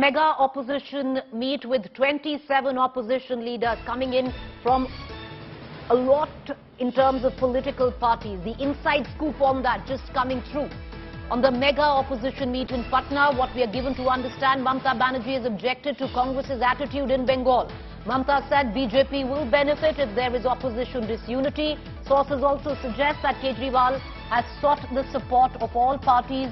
mega opposition meet with 27 opposition leaders coming in from a lot in terms of political parties. The inside scoop on that just coming through. On the mega opposition meet in Patna, what we are given to understand, Mamata Banerjee has objected to Congress's attitude in Bengal. Mamata said BJP will benefit if there is opposition disunity. Sources also suggest that Kejriwal has sought the support of all parties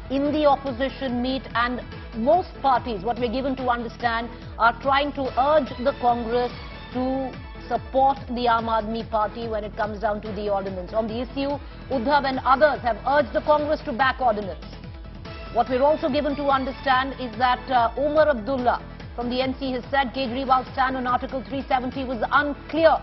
in the opposition meet, and most parties, what we're given to understand, are trying to urge the Congress to support the Aam Aadmi Party when it comes down to the ordinance. On the issue, Uddhav and others have urged the Congress to back ordinance. What we're also given to understand is that Omar Abdullah from the NC has said Kejriwal's stand on Article 370 was unclear,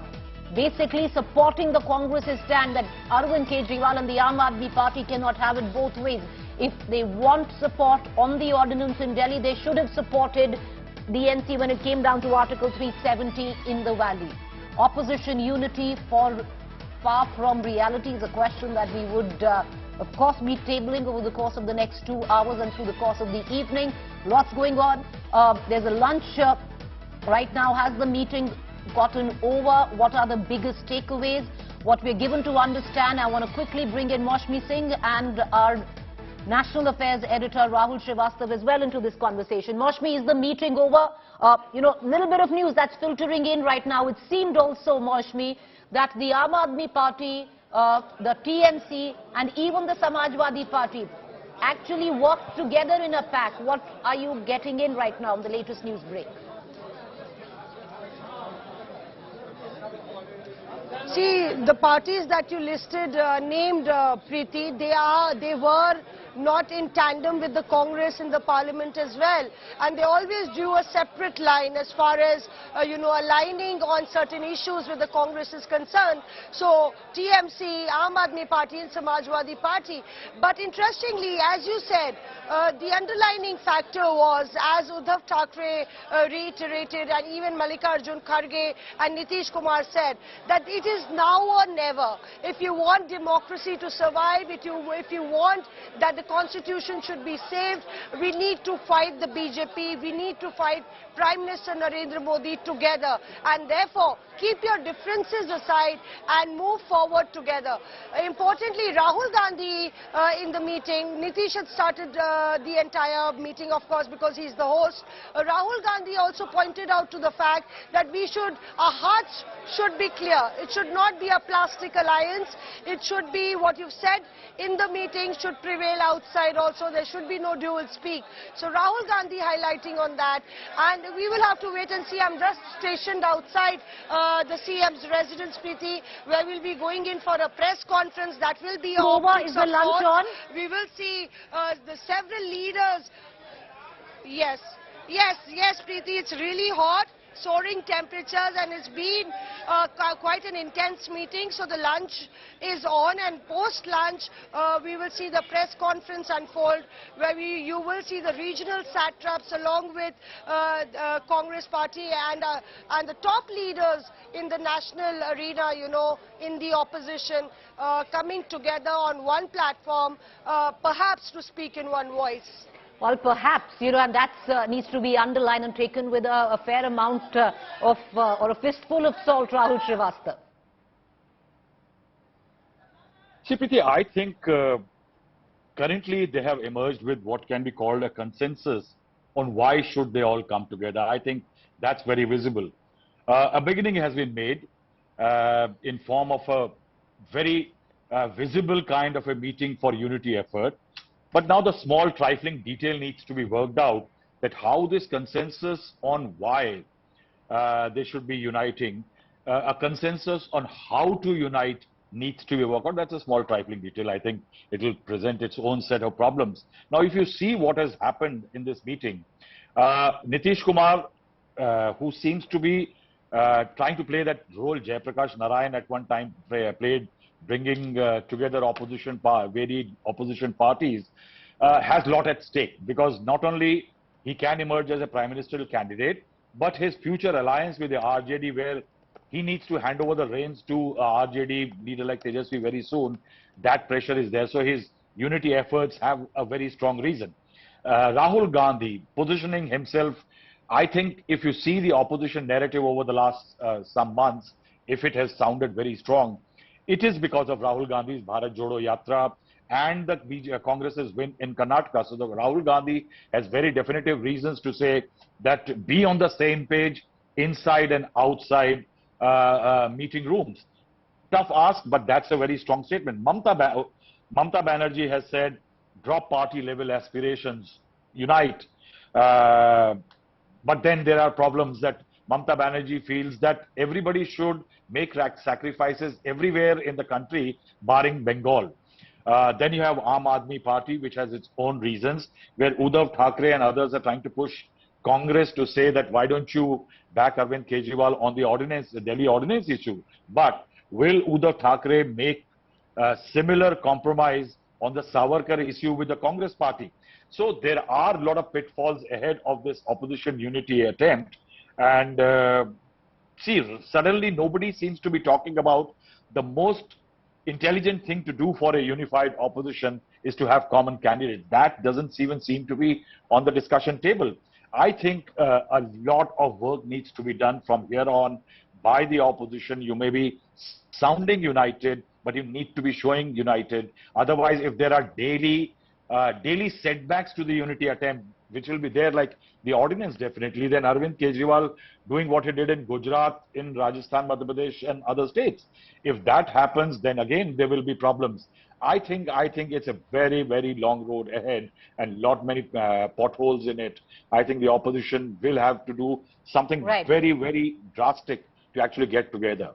basically supporting the Congress's stand that Arvind Kejriwal and the Aam Aadmi Party cannot have it both ways. If they want support on the ordinance in Delhi, they should have supported the NC when it came down to Article 370 in the valley. Opposition unity far from reality is a question that we would, of course, be tabling over the course of the next 2 hours and through the course of the evening. Lots going on. There's a lunch right now. Has the meeting gotten over? What are the biggest takeaways? What we're given to understand, I want to quickly bring in Maushmi Singh and our National Affairs editor Rahul Srivastav as well into this conversation. Maushmi, is the meeting over? Little bit of news that's filtering in right now. It seemed also, Maushmi, that the Aam Aadmi Party, the TMC and even the Samajwadi Party actually worked together in a pack. What are you getting in right now on the latest news break? See, the parties that you listed, named Preeti, they were not in tandem with the Congress in the Parliament as well, and they always drew a separate line as far as aligning on certain issues with the Congress is concerned. So TMC, Aam Aadmi Party and Samajwadi Party. But interestingly, as you said, the underlining factor was, as Uddhav Thackeray reiterated, and even Mallikarjun Kharge and Nitish Kumar said, that it is now or never. If you want democracy to survive, if you want that the constitution should be saved, we need to fight the BJP, we need to fight Prime Minister Narendra Modi together, and therefore keep your differences aside and move forward together. Importantly, Rahul Gandhi in the meeting, Nitish had started the entire meeting, of course, because he's the host. Rahul Gandhi also pointed out to the fact that our hearts should be clear. It should not be a plastic alliance. It should be what you've said in the meeting should prevail outside also. There should be no dual speak. So Rahul Gandhi highlighting on that, and we will have to wait and see. I'm just stationed outside the CM's residence, Preeti, where we'll be going in for a press conference that will be over. Is the lunch on? We will see the several leaders. Yes, Preeti, it's really hot. Soaring temperatures, and it's been quite an intense meeting. So the lunch is on, and post lunch we will see the press conference unfold, where you will see the regional satraps along with Congress party and the top leaders in the national arena, in the opposition, coming together on one platform, perhaps to speak in one voice. Well, perhaps, and that needs to be underlined and taken with a fair amount or a fistful of salt, Rahul Srivastav. See, Preeti, I think currently they have emerged with what can be called a consensus on why should they all come together. I think that's very visible. A beginning has been made in form of a very visible kind of a meeting for unity effort. But now the small trifling detail needs to be worked out, that how this consensus on why they should be uniting, a consensus on how to unite needs to be worked out. That's a small trifling detail. I think it will present its own set of problems. Now, if you see what has happened in this meeting, Nitish Kumar, who seems to be trying to play that role Jayaprakash Narayan at one time played, bringing together varied opposition parties, has a lot at stake, because not only he can emerge as a prime ministerial candidate, but his future alliance with the RJD, where he needs to hand over the reins to RJD leader like Tejasvi very soon, that pressure is there. So his unity efforts have a very strong reason. Rahul Gandhi positioning himself, I think if you see the opposition narrative over the last some months, if it has sounded very strong, it is because of Rahul Gandhi's Bharat Jodo Yatra and the Congress's win in Karnataka. So the Rahul Gandhi has very definitive reasons to say that be on the same page inside and outside meeting rooms. Tough ask, but that's a very strong statement. Mamta Banerjee has said, drop party level aspirations, unite. But then there are problems that Mamta Banerjee feels that everybody should make sacrifices everywhere in the country, barring Bengal. Then you have Aam Aadmi Party, which has its own reasons, where Uddhav Thackeray and others are trying to push Congress to say that why don't you back Arvind Kejriwal on the ordinance, the Delhi ordinance issue. But will Uddhav Thackeray make a similar compromise on the Savarkar issue with the Congress party? So there are a lot of pitfalls ahead of this opposition unity attempt. And see, suddenly nobody seems to be talking about the most intelligent thing to do for a unified opposition is to have common candidates. That doesn't even seem to be on the discussion table. I think a lot of work needs to be done from here on by the opposition. You may be sounding united, but you need to be showing united. Otherwise, if there are daily setbacks to the unity attempt, which will be there, like the ordinance definitely, then Arvind Kejriwal doing what he did in Gujarat, in Rajasthan, Madhya Pradesh and other states. If that happens, then again, there will be problems. I think it's a very, very long road ahead and many potholes in it. I think the opposition will have to do something very, very drastic to actually get together.